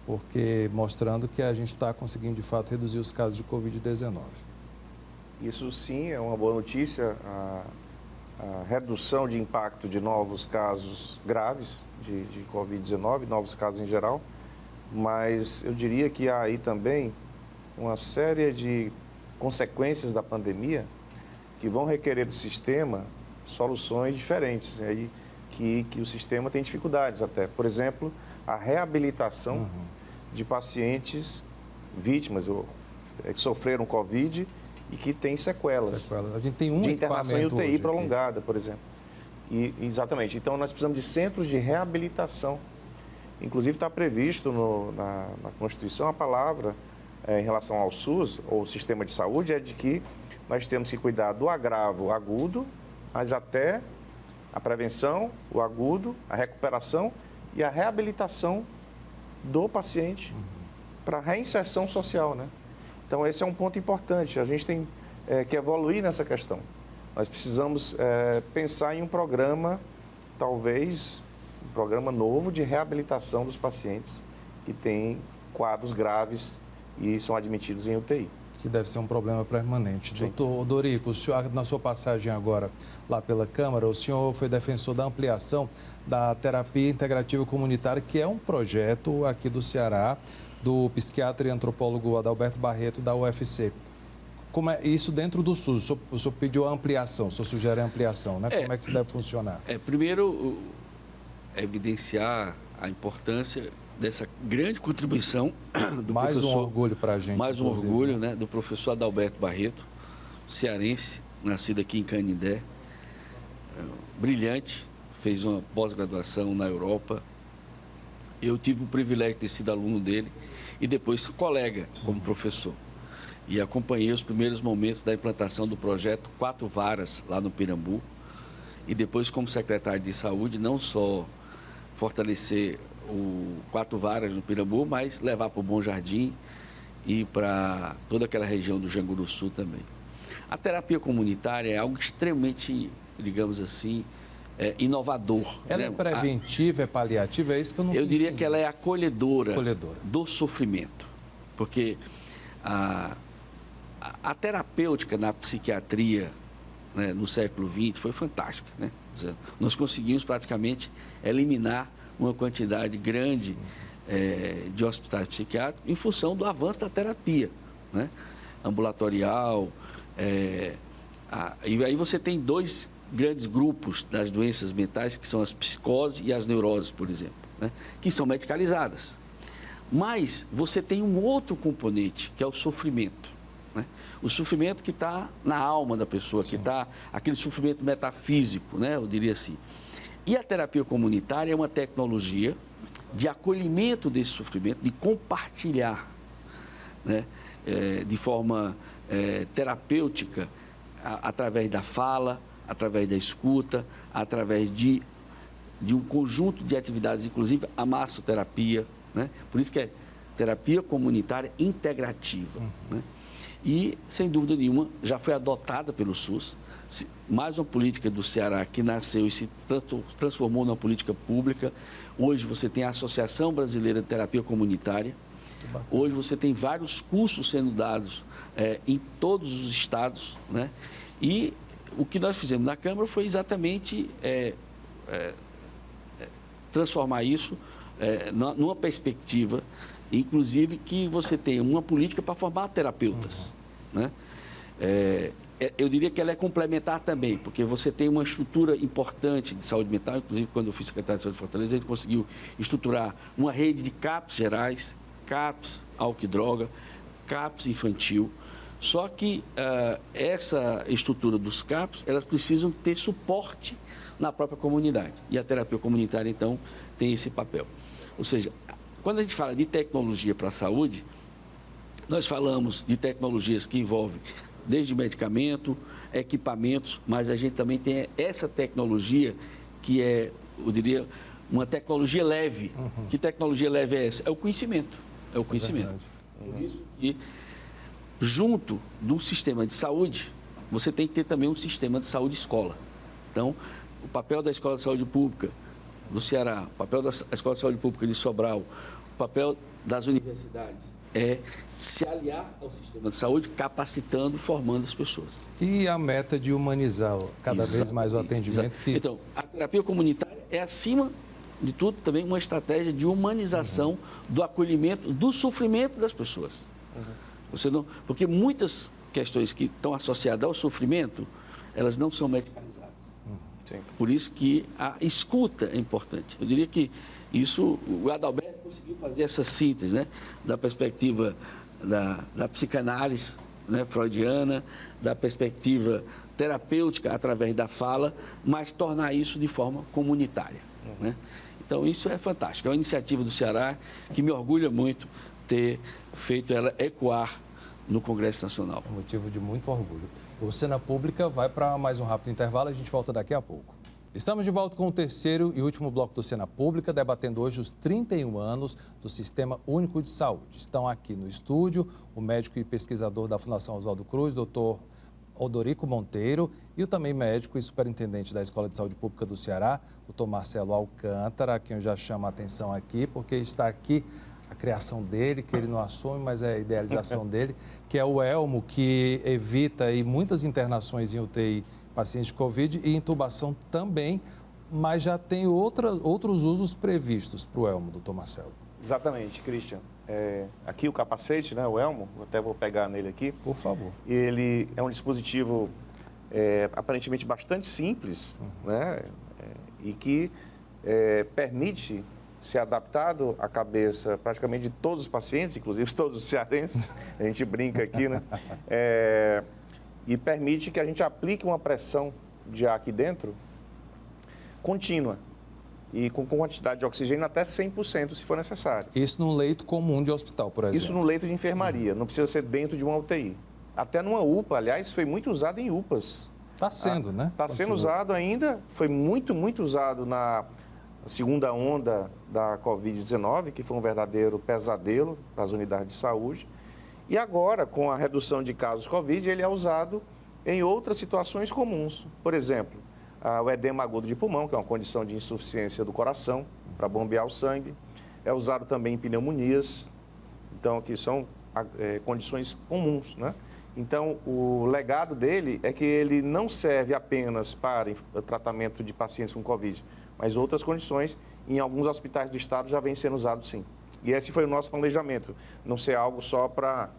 Porque mostrando que a gente está conseguindo, de fato, reduzir os casos de Covid-19. Isso sim é uma boa notícia. A redução de impacto de novos casos graves de Covid-19, novos casos em geral. Mas eu diria que há aí também uma série de consequências da pandemia que vão requerer do sistema soluções diferentes, aí, que o sistema tem dificuldades até. Por exemplo, a reabilitação de pacientes vítimas que sofreram Covid e que têm sequelas. A gente tem de internação em UTI prolongada, por exemplo. Exatamente. Então, nós precisamos de centros de reabilitação. Inclusive, está previsto na Constituição a palavra em relação ao SUS, ou Sistema de Saúde, é de que nós temos que cuidar do agravo agudo, mas até a prevenção, o agudo, a recuperação e a reabilitação do paciente para a reinserção social, né? Então, esse é um ponto importante. A gente tem que evoluir nessa questão. Nós precisamos pensar em um programa, talvez, um programa novo de reabilitação dos pacientes que têm quadros graves e são admitidos em UTI. Que deve ser um problema permanente. Sim. Doutor Dorico, o senhor, na sua passagem agora lá pela Câmara, o senhor foi defensor da ampliação da terapia integrativa comunitária, que é um projeto aqui do Ceará, do psiquiatra e antropólogo Adalberto Barreto, da UFC. Como é isso dentro do SUS? O senhor pediu a ampliação, o senhor sugere a ampliação, né? Como é que isso deve funcionar? Primeiro, evidenciar a importância dessa grande contribuição do mais professor... Mais um orgulho para a gente. Mais um orgulho, né? Do professor Adalberto Barreto, cearense, nascido aqui em Canindé, brilhante, fez uma pós-graduação na Europa. Eu tive o privilégio de ter sido aluno dele e depois colega como professor. E acompanhei os primeiros momentos da implantação do projeto 4 Varas lá no Pirambu. E depois, como secretário de Saúde, não só fortalecer o 4 Varas no Pirambu, mas levar para o Bom Jardim e para toda aquela região do Janguru Sul também. A terapia comunitária é algo extremamente, digamos assim, inovador. Ela é preventiva, é paliativa? É isso que eu não Eu diria que ela é acolhedora do sofrimento. Porque a terapêutica na psiquiatria, né, no século XX foi fantástica, né? Nós conseguimos praticamente eliminar uma quantidade grande de hospitais psiquiátricos em função do avanço da terapia, né? Ambulatorial. E aí você tem 2 grandes grupos das doenças mentais, que são as psicoses e as neuroses, por exemplo, né? Que são medicalizadas. Mas você tem um outro componente, que é o sofrimento, né? O sofrimento que está na alma da pessoa, que está aquele sofrimento metafísico, né? Eu diria assim. E a terapia comunitária é uma tecnologia de acolhimento desse sofrimento, de compartilhar, né? De forma terapêutica, através da fala, através da escuta, através de um conjunto de atividades, inclusive a massoterapia, né? Por isso que é terapia comunitária integrativa, né? E, sem dúvida nenhuma, já foi adotada pelo SUS, mais uma política do Ceará que nasceu e se transformou numa política pública. Hoje você tem a Associação Brasileira de Terapia Comunitária. Hoje você tem vários cursos sendo dados em todos os estados, né? E o que nós fizemos na Câmara foi exatamente transformar isso numa perspectiva, inclusive, que você tenha uma política para formar terapeutas, né? Eu diria que ela é complementar também, porque você tem uma estrutura importante de saúde mental. Inclusive, quando eu fui secretário de Saúde de Fortaleza, a gente conseguiu estruturar uma rede de CAPs gerais, CAPs álcool e droga, CAPs infantil. Só que essa estrutura dos CAPs, elas precisam ter suporte na própria comunidade. E a terapia comunitária, então, tem esse papel. Ou seja, quando a gente fala de tecnologia para a saúde, nós falamos de tecnologias que envolvem desde medicamento, equipamentos, mas a gente também tem essa tecnologia que é, eu diria, uma tecnologia leve. Que tecnologia leve é essa? É o conhecimento. É o conhecimento. Por isso que, junto do sistema de saúde, você tem que ter também um sistema de saúde escola. Então, o papel da Escola de Saúde Pública do Ceará, o papel da Escola de Saúde Pública de Sobral, o papel das universidades é se aliar ao sistema de saúde, capacitando e formando as pessoas. E a meta de humanizar cada vez mais o atendimento. Então, a terapia comunitária é, acima de tudo, também uma estratégia de humanização do acolhimento, do sofrimento das pessoas. Você não, porque muitas questões que estão associadas ao sofrimento, elas não são medicalizadas. Por isso que a escuta é importante. Eu diria que isso, o Adalberto conseguiu fazer essa síntese, né? Da perspectiva da psicanálise, né, freudiana, da perspectiva terapêutica através da fala, mas tornar isso de forma comunitária, né? Então, isso é fantástico. É uma iniciativa do Ceará que me orgulha muito ter feito ela ecoar no Congresso Nacional. É motivo de muito orgulho. O Cena Pública vai para mais um rápido intervalo, a gente volta daqui a pouco. Estamos de volta com o terceiro e último bloco do Cena Pública, debatendo hoje os 31 anos do Sistema Único de Saúde. Estão aqui no estúdio o médico e pesquisador da Fundação Oswaldo Cruz, doutor Odorico Monteiro, e o também médico e superintendente da Escola de Saúde Pública do Ceará, o Dr. Marcelo Alcântara, a quem eu já chamo a atenção aqui, porque está aqui a criação dele, que ele não assume, mas é a idealização dele, que é o Elmo, que evita aí muitas internações em UTI pacientes de Covid e intubação também, mas já tem outros usos previstos para o Elmo, doutor Marcelo. Exatamente, Christian. Aqui o capacete, né, o Elmo, até vou pegar nele aqui. Por favor. Ele é um dispositivo aparentemente bastante simples, né, e que permite ser adaptado à cabeça praticamente de todos os pacientes, inclusive todos os cearenses, a gente brinca aqui, né, e permite que a gente aplique uma pressão de ar aqui dentro contínua e com quantidade de oxigênio até 100%, se for necessário. Isso num leito comum de hospital, por exemplo? Isso no leito de enfermaria, não precisa ser dentro de uma UTI. Até numa UPA, aliás, foi muito usado em UPAs. Está sendo, né? Está sendo usado ainda, foi muito usado na segunda onda da Covid-19, que foi um verdadeiro pesadelo para as unidades de saúde. E agora, com a redução de casos Covid, ele é usado em outras situações comuns. Por exemplo, o edema agudo de pulmão, que é uma condição de insuficiência do coração, para bombear o sangue. É usado também em pneumonias, então, que são condições comuns, né? Então, o legado dele é que ele não serve apenas para o tratamento de pacientes com Covid, mas outras condições, em alguns hospitais do estado já vem sendo usado sim. E esse foi o nosso planejamento, não ser algo só para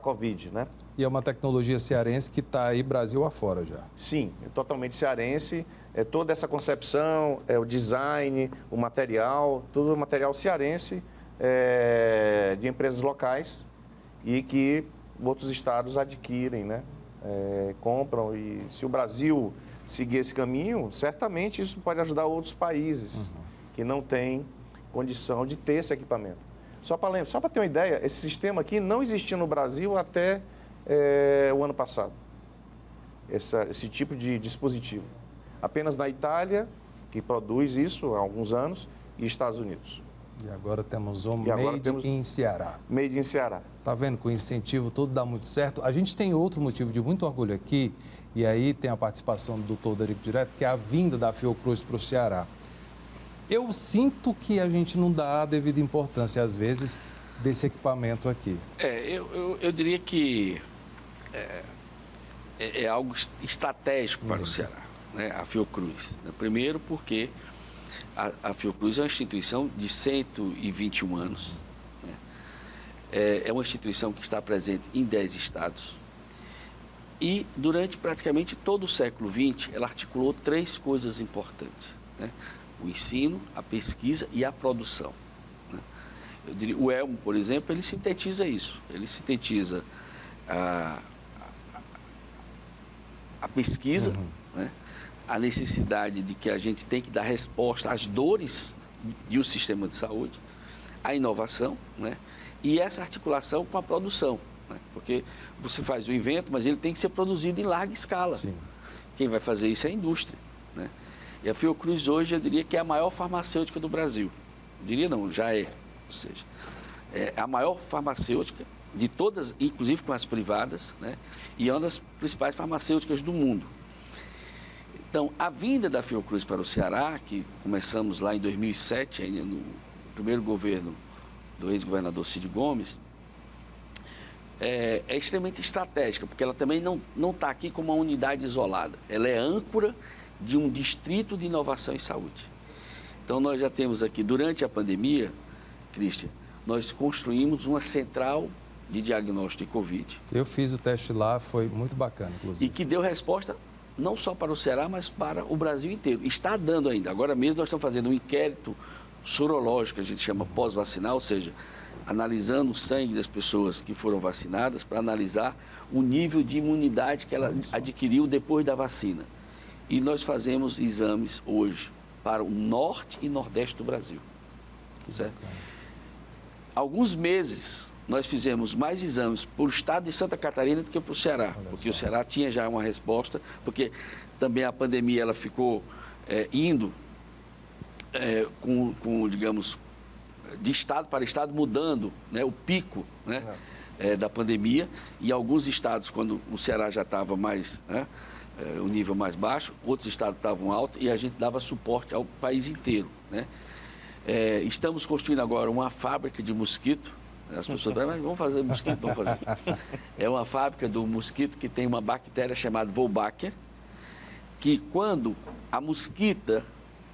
Covid, né? E é uma tecnologia cearense que está aí Brasil afora já. Sim, é totalmente cearense. Toda essa concepção, o design, o material, tudo é material cearense de empresas locais e que outros estados adquirem, né? Compram. E se o Brasil seguir esse caminho, certamente isso pode ajudar outros países que não têm condição de ter esse equipamento. Só para ter uma ideia, esse sistema aqui não existia no Brasil até o ano passado, esse tipo de dispositivo. Apenas na Itália, que produz isso há alguns anos, e Estados Unidos. E agora temos o Made in Ceará. Made in Ceará. Está vendo que o incentivo todo dá muito certo? A gente tem outro motivo de muito orgulho aqui, e aí tem a participação do Dr. Odorico Direto, que é a vinda da Fiocruz para o Ceará. Eu sinto que a gente não dá a devida importância, às vezes, desse equipamento aqui. Eu diria que é algo estratégico para o Ceará, né? A Fiocruz. Primeiro porque a Fiocruz é uma instituição de 121 anos. Né? É uma instituição que está presente em 10 estados. E durante praticamente todo o século XX, ela articulou 3 coisas importantes, né? O ensino, a pesquisa e a produção. Né? Eu diria, o Elmo, por exemplo, ele sintetiza isso. Ele sintetiza a pesquisa, né? A necessidade de que a gente tem que dar resposta às dores de um sistema de saúde, a inovação, né? E essa articulação com a produção. Né? Porque você faz o invento, mas ele tem que ser produzido em larga escala. Sim. Quem vai fazer isso é a indústria. Né? E a Fiocruz hoje, eu diria que é a maior farmacêutica do Brasil. Eu diria não, já é. Ou seja, é a maior farmacêutica de todas, inclusive com as privadas, né? E é uma das principais farmacêuticas do mundo. Então, a vinda da Fiocruz para o Ceará, que começamos lá em 2007, ainda no primeiro governo do ex-governador Cid Gomes, é extremamente estratégica, porque ela também não está aqui como uma unidade isolada. Ela é âncora de um distrito de inovação em saúde. Então, nós já temos aqui, durante a pandemia, Christian, nós construímos uma central de diagnóstico de Covid. Eu fiz o teste lá, foi muito bacana, inclusive. E que deu resposta não só para o Ceará, mas para o Brasil inteiro. Está dando ainda. Agora mesmo nós estamos fazendo um inquérito sorológico, que a gente chama pós-vacinal, ou seja, analisando o sangue das pessoas que foram vacinadas para analisar o nível de imunidade que ela adquiriu depois da vacina. E nós fazemos exames hoje para o norte e nordeste do Brasil. Certo? Alguns meses nós fizemos mais exames para o estado de Santa Catarina do que para o Ceará, porque o Ceará tinha já uma resposta, porque também a pandemia ela ficou indo digamos, de estado para estado, mudando, né, o pico, né, da pandemia, e alguns estados, quando o Ceará já estava mais, o nível mais baixo, outros estados estavam alto, e a gente dava suporte ao país inteiro, né? Estamos construindo agora uma fábrica de mosquito. As pessoas falam, mas vamos fazer mosquito? Vamos fazer. É uma fábrica do mosquito que tem uma bactéria chamada Wolbachia, que quando a mosquita,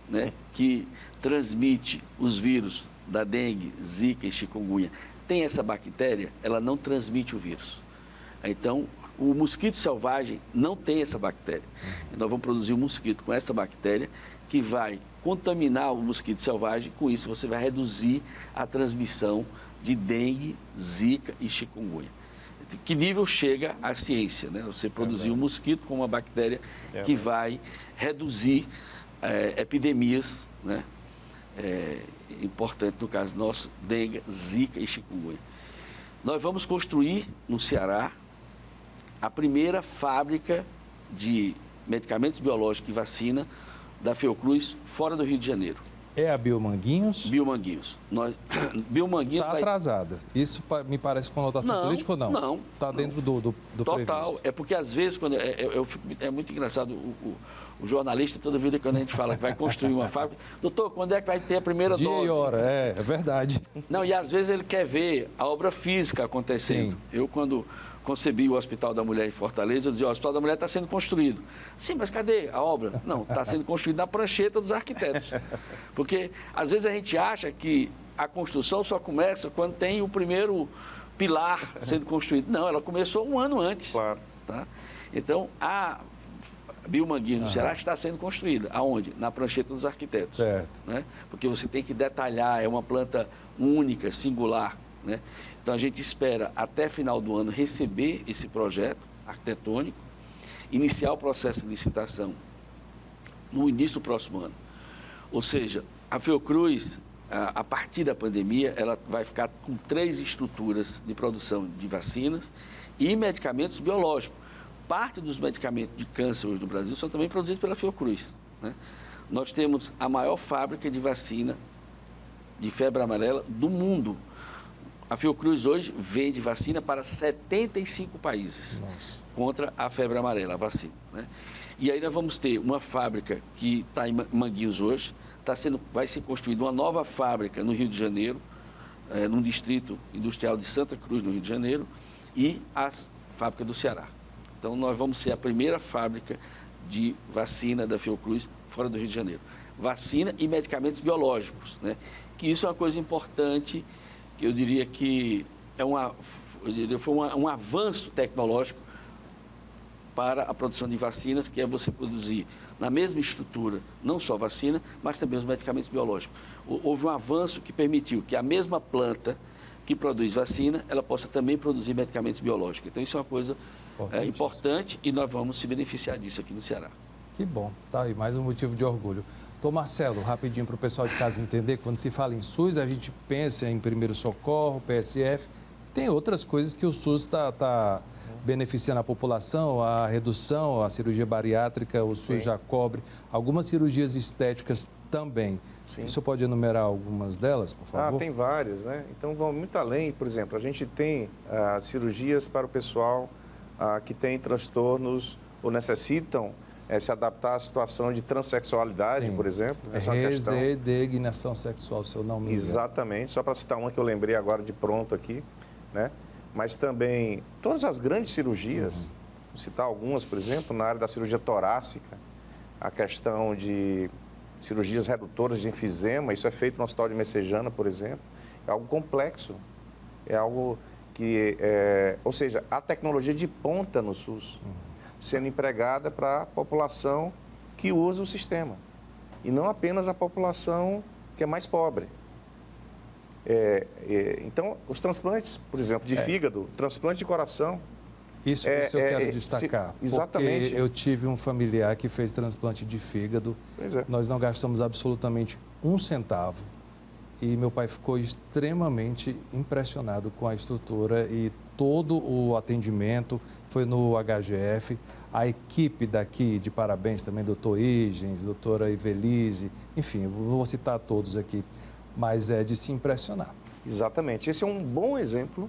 né, que transmite os vírus da dengue, zika e chikungunya, tem essa bactéria, ela não transmite o vírus. Então, o mosquito selvagem não tem essa bactéria. E nós vamos produzir um mosquito com essa bactéria que vai contaminar o mosquito selvagem. Com isso, você vai reduzir a transmissão de dengue, zika e chikungunya. Que nível chega a ciência, né? Você produzir um mosquito com uma bactéria que vai reduzir epidemias, né? Importante no caso nosso, dengue, zika e chikungunya. Nós vamos construir no Ceará a primeira fábrica de medicamentos biológicos e vacina da Fiocruz fora do Rio de Janeiro. É a Biomanguinhos? Biomanguinhos. Biomanguinhos está atrasada. Isso me parece conotação política ou não? Não. Está dentro do Total. previsto. É porque às vezes, quando é muito engraçado, o jornalista, toda vida quando a gente fala que vai construir uma fábrica, doutor, quando é que vai ter a primeira dose? Dia e hora, é verdade. Não, e às vezes ele quer ver a obra física acontecendo. Sim. Eu, quando concebi o Hospital da Mulher em Fortaleza, eu dizia, o Hospital da Mulher está sendo construído. Sim, mas cadê a obra? Não, está sendo construído na prancheta dos arquitetos. Porque, às vezes, a gente acha que a construção só começa quando tem o primeiro pilar sendo construído. Não, ela começou um ano antes. Claro. Tá? Então, a Biomanguinhos no Ceará está sendo construída. Aonde? Na prancheta dos arquitetos. Certo. Né? Porque você tem que detalhar, é uma planta única, singular, né? Então, a gente espera, até final do ano, receber esse projeto arquitetônico, iniciar o processo de licitação no início do próximo ano. Ou seja, a Fiocruz, a partir da pandemia, ela vai ficar com 3 estruturas de produção de vacinas e medicamentos biológicos. Parte dos medicamentos de câncer hoje no Brasil são também produzidos pela Fiocruz, né? Nós temos a maior fábrica de vacina de febre amarela do mundo. A Fiocruz hoje vende vacina para 75 países. Nossa. Contra a febre amarela, a vacina, né? E aí nós vamos ter uma fábrica que está em Manguinhos hoje, vai ser construída uma nova fábrica no Rio de Janeiro, no Distrito Industrial de Santa Cruz, no Rio de Janeiro, e a fábrica do Ceará. Então, nós vamos ser a primeira fábrica de vacina da Fiocruz fora do Rio de Janeiro. Vacina e medicamentos biológicos, né? Que isso é uma coisa importante, que eu diria que foi um avanço tecnológico para a produção de vacinas, que é você produzir na mesma estrutura, não só vacina, mas também os medicamentos biológicos. Houve um avanço que permitiu que a mesma planta que produz vacina, ela possa também produzir medicamentos biológicos. Então, isso é uma coisa importante e nós vamos se beneficiar disso aqui no Ceará. Que bom, tá aí, mais um motivo de orgulho. Então, Marcelo, rapidinho para o pessoal de casa entender, quando se fala em SUS, a gente pensa em primeiro socorro, PSF, tem outras coisas que o SUS está beneficiando a população, a redução, a cirurgia bariátrica, o SUS já cobre, algumas cirurgias estéticas também. Sim. O senhor pode enumerar algumas delas, por favor? Tem várias, né? Então, vão muito além. Por exemplo, a gente tem cirurgias para o pessoal que tem transtornos ou necessitam se adaptar à situação de transexualidade, sim, por exemplo. Essa é uma questão. Redesignação sexual, se eu não me engano. Exatamente. Só para citar uma que eu lembrei agora de pronto aqui, né? Mas também todas as grandes cirurgias, vou citar algumas, por exemplo, na área da cirurgia torácica, a questão de cirurgias redutoras de enfisema, isso é feito no Hospital de Messejana, por exemplo, é algo complexo, é algo que, ou seja, a tecnologia de ponta no SUS, sendo empregada para a população que usa o sistema, e não apenas a população que é mais pobre. Então, os transplantes, por exemplo, de fígado, transplante de coração... Isso que eu quero destacar, exatamente. Porque eu tive um familiar que fez transplante de fígado, nós não gastamos absolutamente um centavo e meu pai ficou extremamente impressionado com a estrutura e todo o atendimento foi no HGF, a equipe daqui, de parabéns também, doutor Igens, doutora Ivelise, enfim, vou citar todos aqui, mas é de se impressionar. Exatamente, esse é um bom exemplo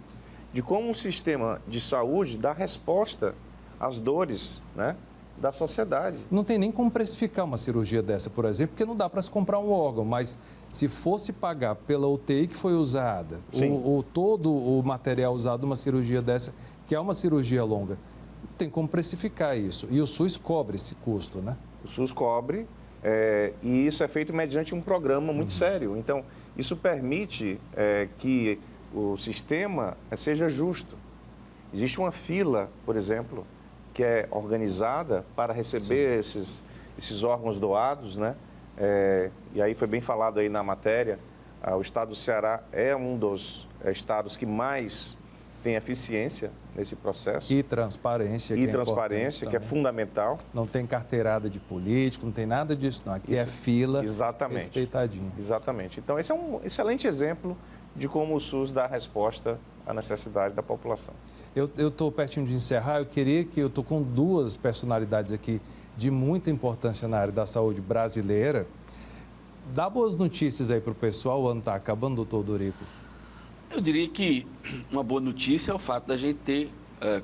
de como um sistema de saúde dá resposta às dores, né, da sociedade. Não tem nem como precificar uma cirurgia dessa, por exemplo, porque não dá para se comprar um órgão, mas se fosse pagar pela UTI que foi usada, todo o material usado numa cirurgia dessa, que é uma cirurgia longa, não tem como precificar isso. E o SUS cobre esse custo, né? O SUS cobre, e isso é feito mediante um programa muito sério. Então, isso permite que o sistema seja justo. Existe uma fila, por exemplo, que é organizada para receber esses órgãos doados, né? E aí foi bem falado aí na matéria, o estado do Ceará é um dos estados que mais tem eficiência nesse processo. E transparência. E transparência, que é fundamental. Não tem carteirada de político, não tem nada disso, não. Aqui é fila respeitadinho. Exatamente. Então, esse é um excelente exemplo de como o SUS dá resposta à necessidade da população. Eu estou pertinho de encerrar, eu estou com duas personalidades aqui de muita importância na área da saúde brasileira. Dá boas notícias aí para o pessoal, o ano está acabando, doutor Dorico? Eu diria que uma boa notícia é o fato da gente ter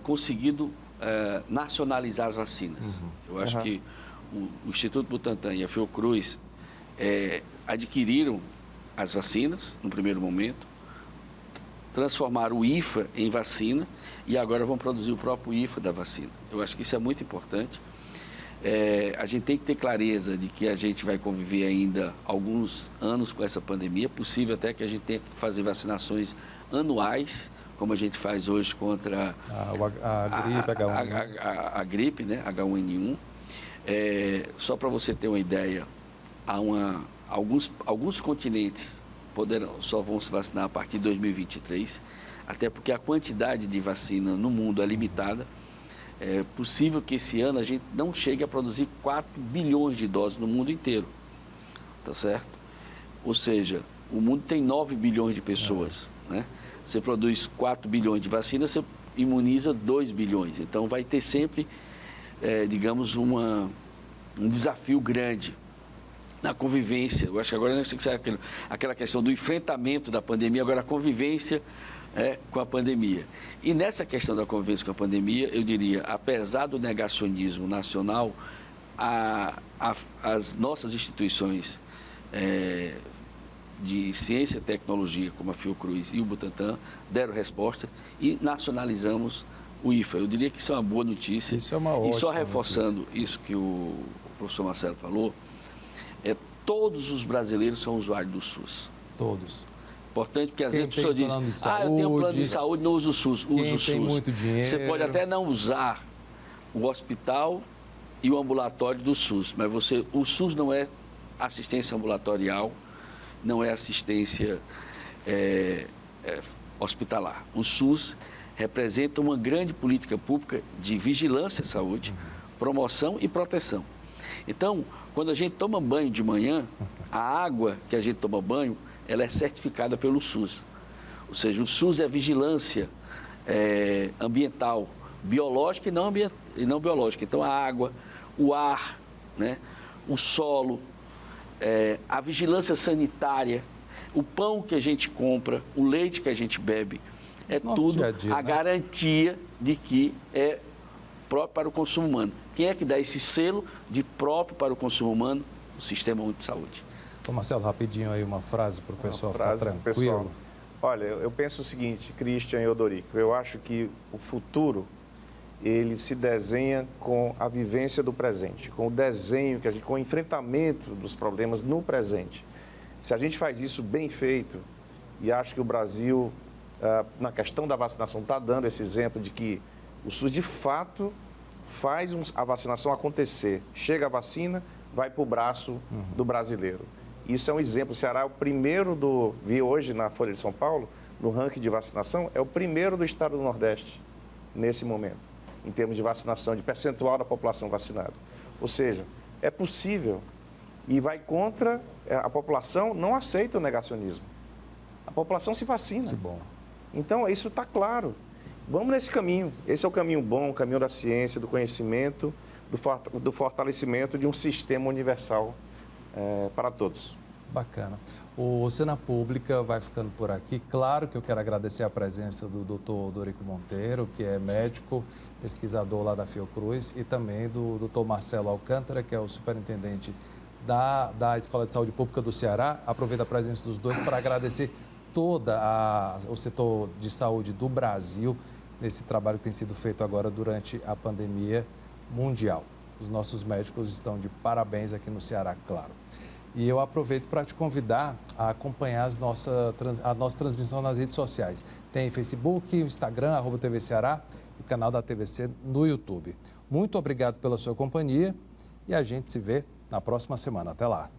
conseguido nacionalizar as vacinas. Eu acho que o Instituto Butantan e a Fiocruz adquiriram as vacinas no primeiro momento, transformaram o IFA em vacina e agora vão produzir o próprio IFA da vacina. Eu acho que isso é muito importante. A gente tem que ter clareza de que a gente vai conviver ainda alguns anos com essa pandemia, possível até que a gente tenha que fazer vacinações anuais, como a gente faz hoje contra a gripe H1N1. A gripe, né, H1N1. Só para você ter uma ideia, alguns continentes só vão se vacinar a partir de 2023, até porque a quantidade de vacina no mundo é limitada. É possível que esse ano a gente não chegue a produzir 4 bilhões de doses no mundo inteiro, tá certo? Ou seja, o mundo tem 9 bilhões de pessoas, né? Você produz 4 bilhões de vacinas, você imuniza 2 bilhões. Então, vai ter sempre, digamos, um desafio grande na convivência. Eu acho que agora nós temos que ser aquela questão do enfrentamento da pandemia, agora a convivência com a pandemia. E nessa questão da convivência com a pandemia, eu diria, apesar do negacionismo nacional, as nossas instituições de ciência e tecnologia, como a Fiocruz e o Butantan, deram resposta e nacionalizamos o IFA. Eu diria que isso é uma boa notícia. Isso é uma ótima notícia. E só reforçando notícia. Isso que o professor Marcelo falou, todos os brasileiros são usuários do SUS. Todos. Importante, porque às vezes a pessoa diz, eu tenho um plano de saúde, não uso o SUS. Uso o SUS. Tem muito dinheiro. Você pode até não usar o hospital e o ambulatório do SUS, mas o SUS não é assistência ambulatorial, não é assistência hospitalar. O SUS representa uma grande política pública de vigilância à saúde, promoção e proteção. Então, quando a gente toma banho de manhã, a água que a gente toma banho, ela é certificada pelo SUS. Ou seja, o SUS é vigilância ambiental, biológica e não biológica. Então, a água, o ar, né, o solo, a vigilância sanitária, o pão que a gente compra, o leite que a gente bebe, tudo dia a dia, a garantia de que é próprio para o consumo humano. Quem é que dá esse selo de próprio para o consumo humano? O Sistema Único de Saúde. Então, Marcelo, rapidinho aí uma frase para o pessoal ficar tranquilo. Pessoal. Olha, eu penso o seguinte, Christian e Odorico, eu acho que o futuro, ele se desenha com a vivência do presente, com o desenho, com o enfrentamento dos problemas no presente. Se a gente faz isso bem feito, e acho que o Brasil, na questão da vacinação, está dando esse exemplo de que o SUS, de fato, faz a vacinação acontecer. Chega a vacina, vai para o braço do brasileiro. Isso é um exemplo. O Ceará é o primeiro vi hoje na Folha de São Paulo, no ranking de vacinação, é o primeiro do estado do Nordeste, nesse momento, em termos de vacinação, de percentual da população vacinada. Ou seja, é possível e vai contra, a população não aceita o negacionismo. A população se vacina. Que bom. Então, isso está claro. Vamos nesse caminho. Esse é o caminho bom, o caminho da ciência, do conhecimento, do fortalecimento de um sistema universal para todos. Bacana. O Cena Pública vai ficando por aqui. Claro que eu quero agradecer a presença do Dr. Dorico Monteiro, que é médico, pesquisador lá da Fiocruz, e também do Dr. Marcelo Alcântara, que é o superintendente da Escola de Saúde Pública do Ceará. Aproveito a presença dos dois para agradecer o setor de saúde do Brasil nesse trabalho que tem sido feito agora durante a pandemia mundial. Os nossos médicos estão de parabéns aqui no Ceará, claro. E eu aproveito para te convidar a acompanhar a nossa transmissão nas redes sociais. Tem Facebook, Instagram, @TV Ceará e o canal da TVC no YouTube. Muito obrigado pela sua companhia e a gente se vê na próxima semana. Até lá.